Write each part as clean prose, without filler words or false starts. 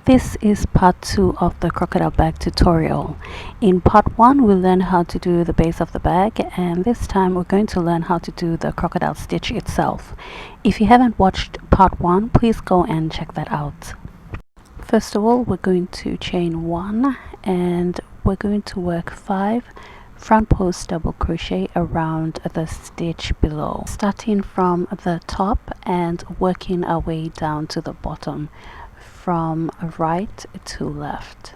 This is part 2 of the crocodile bag tutorial. In part 1 we learned how to do the base of the bag, and this time we're going to learn how to do the crocodile stitch itself. If you haven't watched part 1, please go and check that out. First of all, we're going to chain 1 and we're going to work 5 front post double crochet around the stitch below, starting from the top and working our way down to the bottom from right to left.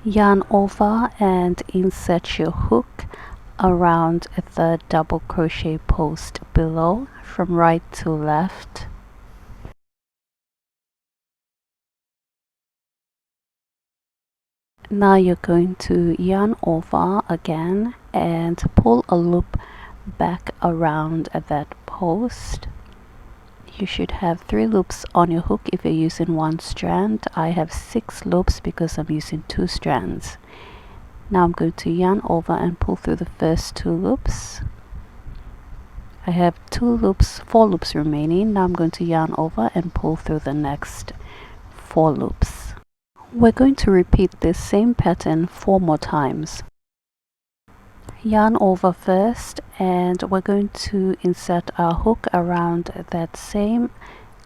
Yarn over and insert your hook around the double crochet post below from right to left. Now you're going to yarn over again and pull a loop back around that post. You should have 3 loops on your hook if you're using 1 strand. I have 6 loops because I'm using 2 strands. Now I'm going to yarn over and pull through the first 2 loops. I have 4 loops remaining. Now I'm going to yarn over and pull through the next 4 loops. We're going to repeat this same pattern 4 more times. Yarn over first, and we're going to insert our hook around that same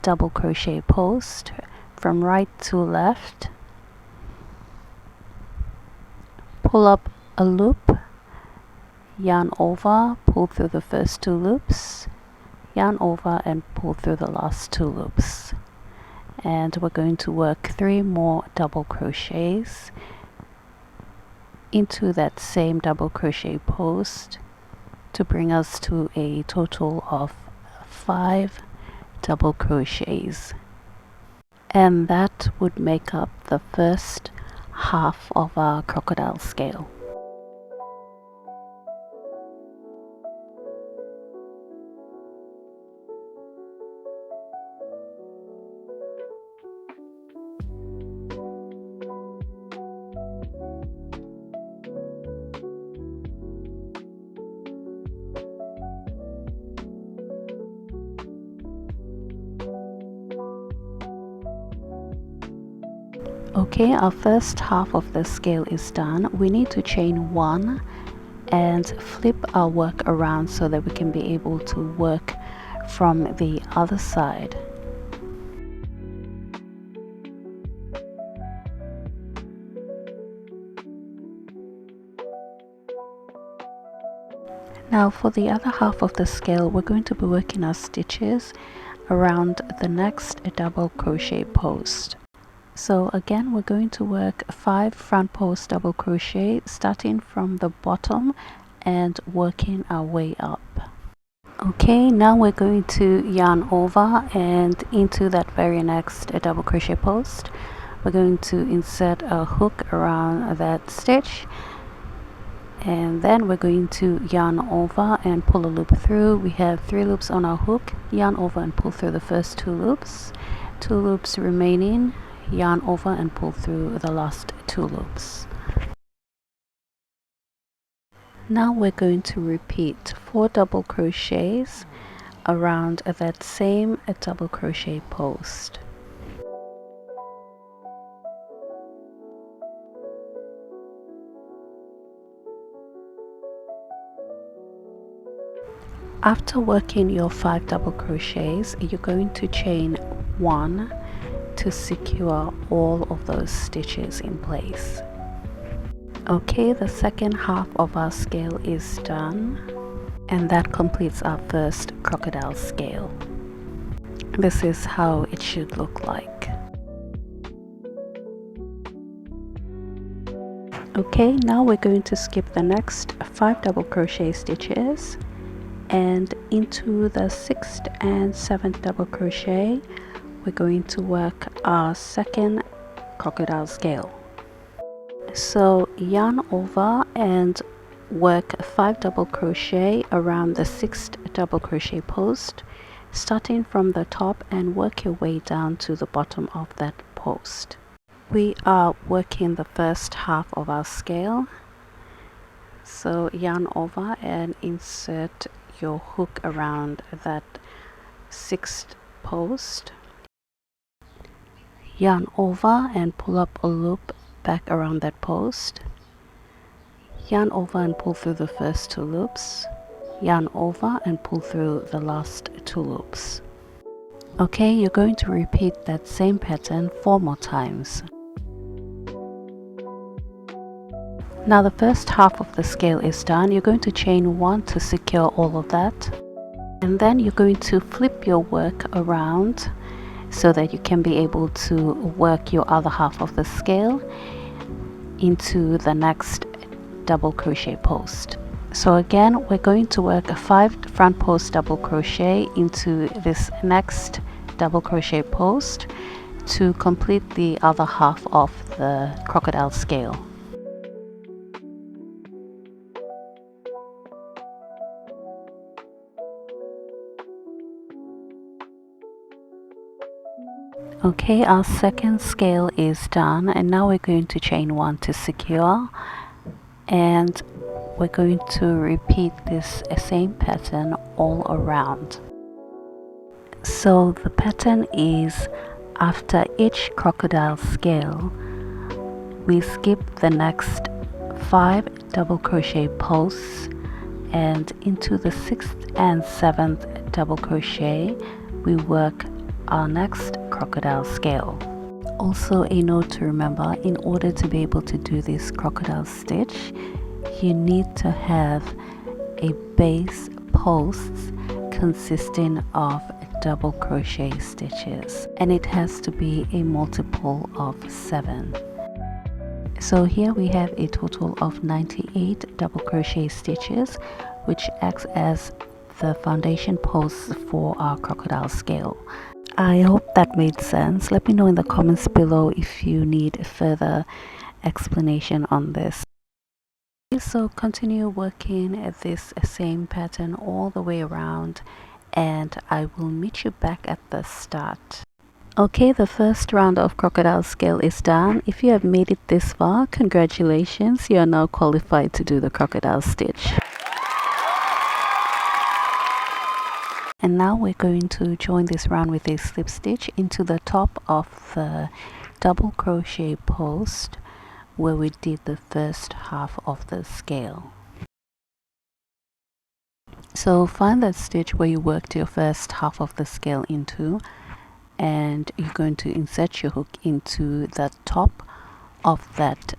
double crochet post from right to left. Pull up a loop, yarn over, pull through the first 2 loops, yarn over and pull through the last 2 loops. And we're going to work 3 more double crochets into that same double crochet post to bring us to a total of 5 double crochets, and that would make up the first half of our crocodile scale. Okay, our first half of the scale is done. We need to chain 1 and flip our work around so that we can be able to work from the other side. Now for the other half of the scale, we're going to be working our stitches around the next double crochet post. So again, we're going to work 5 front post double crochet starting from the bottom and working our way up. Okay, now we're going to yarn over and into that very next double crochet post. We're going to insert a hook around that stitch, and then we're going to yarn over and pull a loop through. We have 3 loops on our hook. Yarn over and pull through the first 2 loops. 2 loops remaining. Yarn over and pull through the last 2 loops. Now we're going to repeat 4 double crochets around that same double crochet post. After working your 5 double crochets, you're going to chain 1 to secure all of those stitches in place. Okay, the second half of our scale is done, and that completes our first crocodile scale. This is how it should look like. Okay, now we're going to skip the next 5 double crochet stitches, and into the 6th and 7th double crochet we're going to work our second crocodile scale. So yarn over and work 5 double crochet around the 6th double crochet post, starting from the top, and work your way down to the bottom of that post. We are working the first half of our scale, so yarn over and insert your hook around that 6th post. Yarn over and pull up a loop back around that post. Yarn over and pull through the first 2 loops. Yarn over and pull through the last 2 loops. Okay, you're going to repeat that same pattern 4 more times. Now the first half of the scale is done. You're going to chain 1 to secure all of that. And then you're going to flip your work around so that you can be able to work your other half of the scale into the next double crochet post. So again, we're going to work a 5 front post double crochet into this next double crochet post to complete the other half of the crocodile scale. Okay, our second scale is done, and now we're going to chain 1 to secure, and we're going to repeat this same pattern all around. So the pattern is, after each crocodile scale, we skip the next 5 double crochet posts, and into the 6th and 7th double crochet we work our next crocodile scale. Also, a note to remember: in order to be able to do this crocodile stitch, you need to have a base posts consisting of double crochet stitches, and it has to be a multiple of 7. So here we have a total of 98 double crochet stitches, which acts as the foundation posts for our crocodile scale. I hope that made sense. Let me know in the comments below if you need further explanation on this. So continue working at this same pattern all the way around, and I will meet you back at the start. Okay, the first round of crocodile scale is done. If you have made it this far, congratulations, you are now qualified to do the crocodile stitch. And now we're going to join this round with a slip stitch into the top of the double crochet post where we did the first half of the scale. So find that stitch where you worked your first half of the scale into, and you're going to insert your hook into the top of that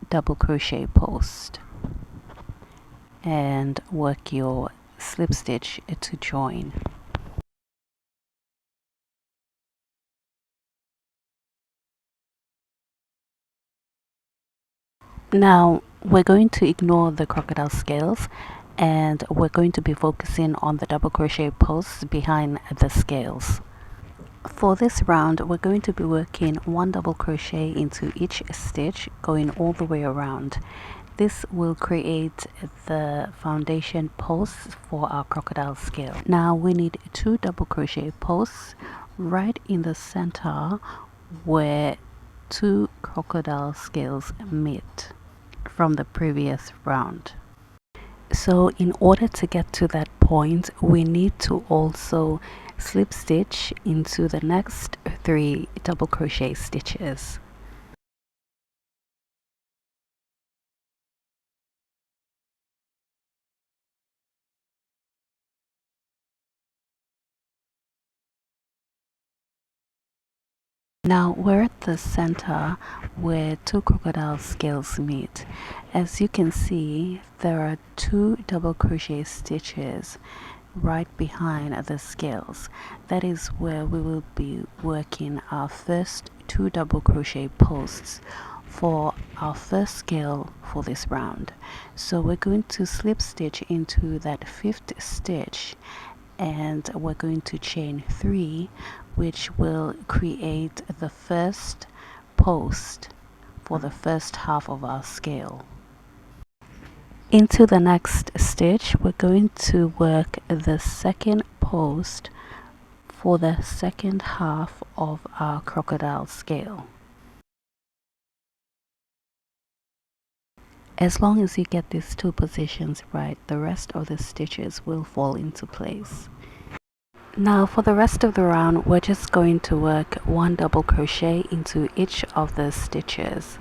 double crochet post and work your slip stitch to join. Now we're going to ignore the crocodile scales, and we're going to be focusing on the double crochet posts behind the scales. For this round, we're going to be working 1 double crochet into each stitch, going all the way around. This will create the foundation posts for our crocodile scale. Now we need 2 double crochet posts right in the center where 2 crocodile scales meet from the previous round. So in order to get to that point, we need to also slip stitch into the next 3 double crochet stitches. Now we're at the center where 2 crocodile scales meet. As you can see, there are 2 double crochet stitches right behind the scales. That is where we will be working our first 2 double crochet posts for our first scale for this round. So we're going to slip stitch into that 5th stitch, and we're going to chain 3, which will create the first post for the first half of our scale. Into the next stitch, we're going to work the second post for the second half of our crocodile scale. As long as you get these 2 positions right, the rest of the stitches will fall into place. Now for the rest of the round, we're just going to work one double crochet into each of the stitches.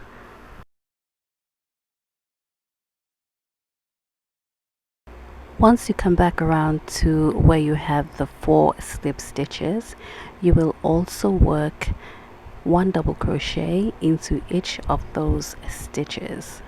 Once you come back around to where you have the 4 slip stitches, you will also work one double crochet into each of those stitches.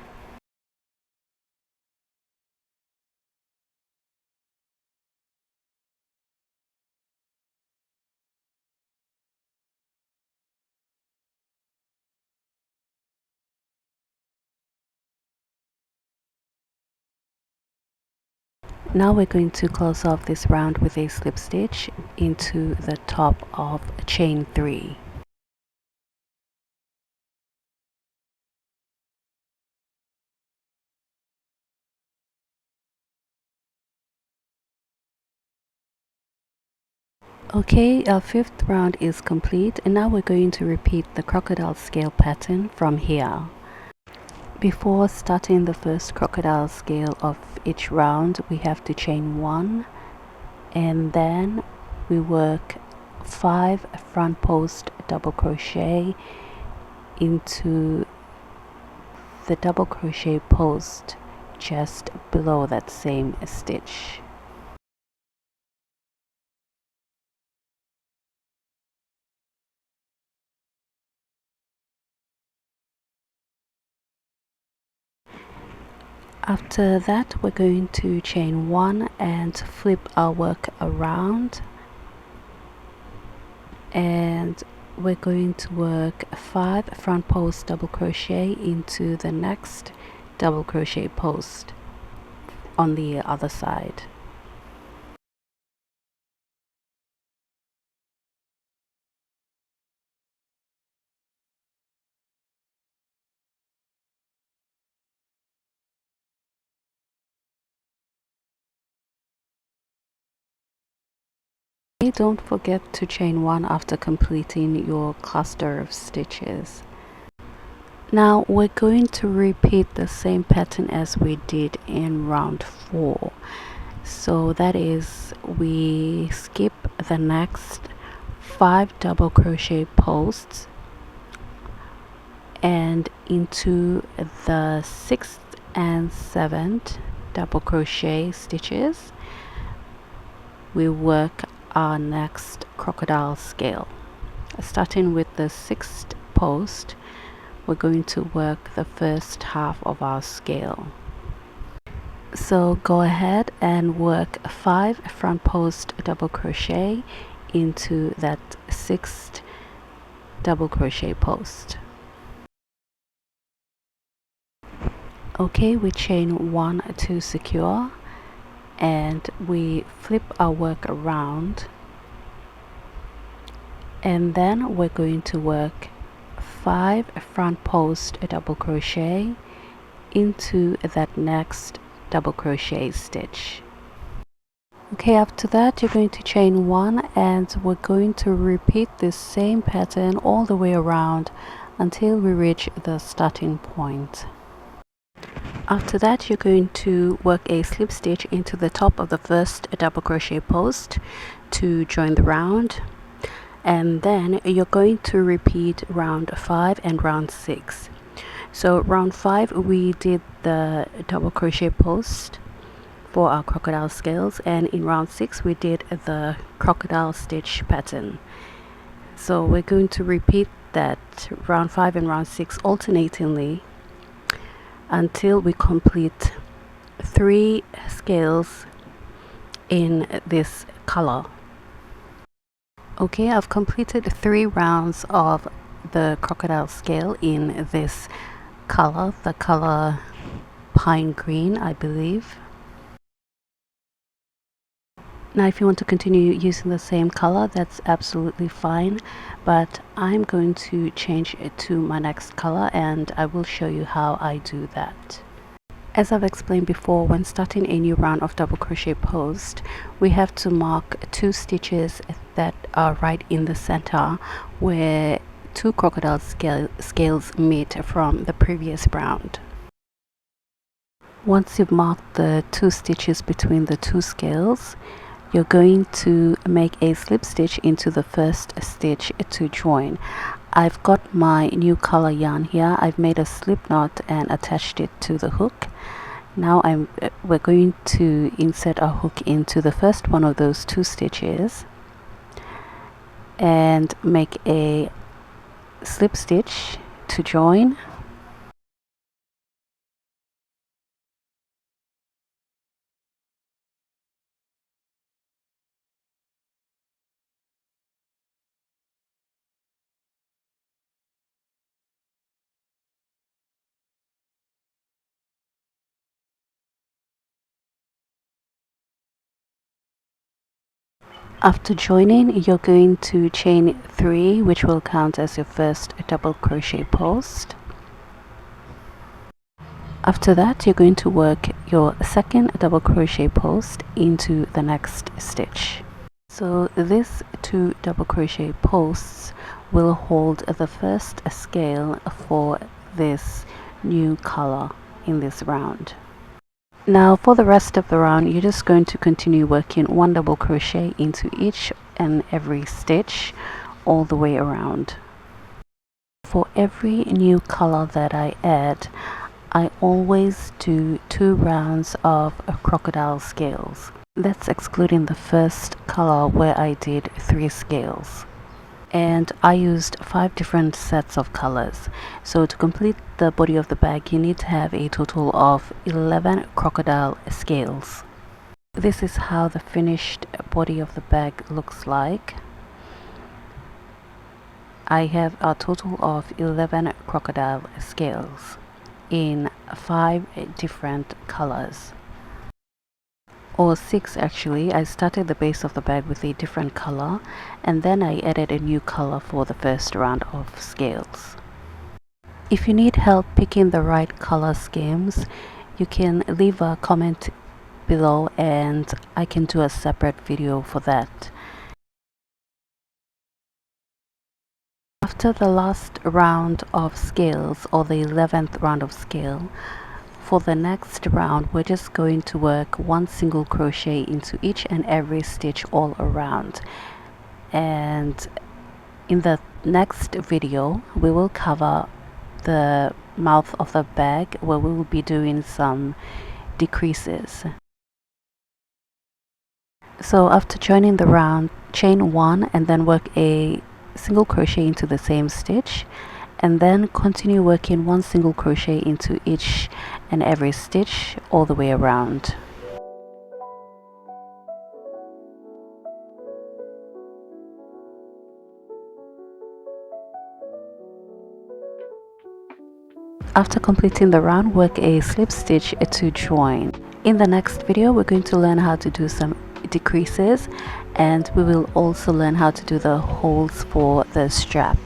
Now we're going to close off this round with a slip stitch into the top of chain 3. Okay, our 5th round is complete, and now we're going to repeat the crocodile scale pattern from here. Before starting the first crocodile scale of each round, we have to chain 1, and then we work 5 front post double crochet into the double crochet post just below that same stitch. After that, we're going to chain 1 and flip our work around, and we're going to work 5 front post double crochet into the next double crochet post on the other side. Don't forget to chain 1 after completing your cluster of stitches. Now we're going to repeat the same pattern as we did in round 4. So that is, we skip the next 5 double crochet posts and into the 6th and 7th double crochet stitches we work our next crocodile scale. Starting with the 6th post, we're going to work the first half of our scale. So go ahead and work 5 front post double crochet into that 6th double crochet post. Okay, we chain 1 to secure, and we flip our work around, and then we're going to work 5 front post double crochet into that next double crochet stitch. Okay, after that you're going to chain 1, and we're going to repeat this same pattern all the way around until we reach the starting point. After that, you're going to work a slip stitch into the top of the first double crochet post to join the round, and then you're going to repeat round 5 and round 6. So round 5 we did the double crochet post for our crocodile scales, and in round 6 we did the crocodile stitch pattern. So we're going to repeat that round 5 and round 6 alternatingly until we complete 3 scales in this color. Okay, I've completed 3 rounds of the crocodile scale in this color, the color pine green, I believe. Now if you want to continue using the same color, that's absolutely fine, but I'm going to change it to my next color, and I will show you how I do that. As I've explained before, when starting a new round of double crochet post, we have to mark 2 stitches that are right in the center where 2 crocodile scales meet from the previous round. Once you've marked the 2 stitches between the 2 scales, you're going to make a slip stitch into the first stitch to join. I've got my new color yarn here. I've made a slip knot and attached it to the hook. Now we're going to insert our hook into the first one of those 2 stitches and make a slip stitch to join. After joining, you're going to chain 3, which will count as your first double crochet post. After that, you're going to work your second double crochet post into the next stitch. So these 2 double crochet posts will hold the first scale for this new color in this round. Now for the rest of the round, you're just going to continue working 1 double crochet into each and every stitch all the way around. For every new color that I add, I always do 2 rounds of crocodile scales. That's excluding the first color where I did 3 scales. And I used 5 different sets of colors. So to complete the body of the bag, you need to have a total of 11 crocodile scales. This is how the finished body of the bag looks like. I have a total of 11 crocodile scales in 5 different colors. Or 6 actually. I started the base of the bag with a different color and then I added a new color for the first round of scales. If you need help picking the right color schemes, you can leave a comment below and I can do a separate video for that. After the last round of scales, or the 11th round of scale, for the next round we're just going to work 1 single crochet into each and every stitch all around. And in the next video we will cover the mouth of the bag where we will be doing some decreases. So after joining the round, chain 1 and then work a single crochet into the same stitch, and then continue working 1 single crochet into each and every stitch all the way around. After completing the round, work a slip stitch to join. In the next video we're going to learn how to do some decreases, and we will also learn how to do the holes for the strap.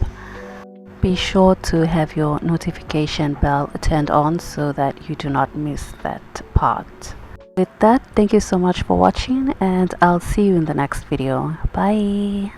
Be sure to have your notification bell turned on so that you do not miss that part. With that, thank you so much for watching and I'll see you in the next video. Bye!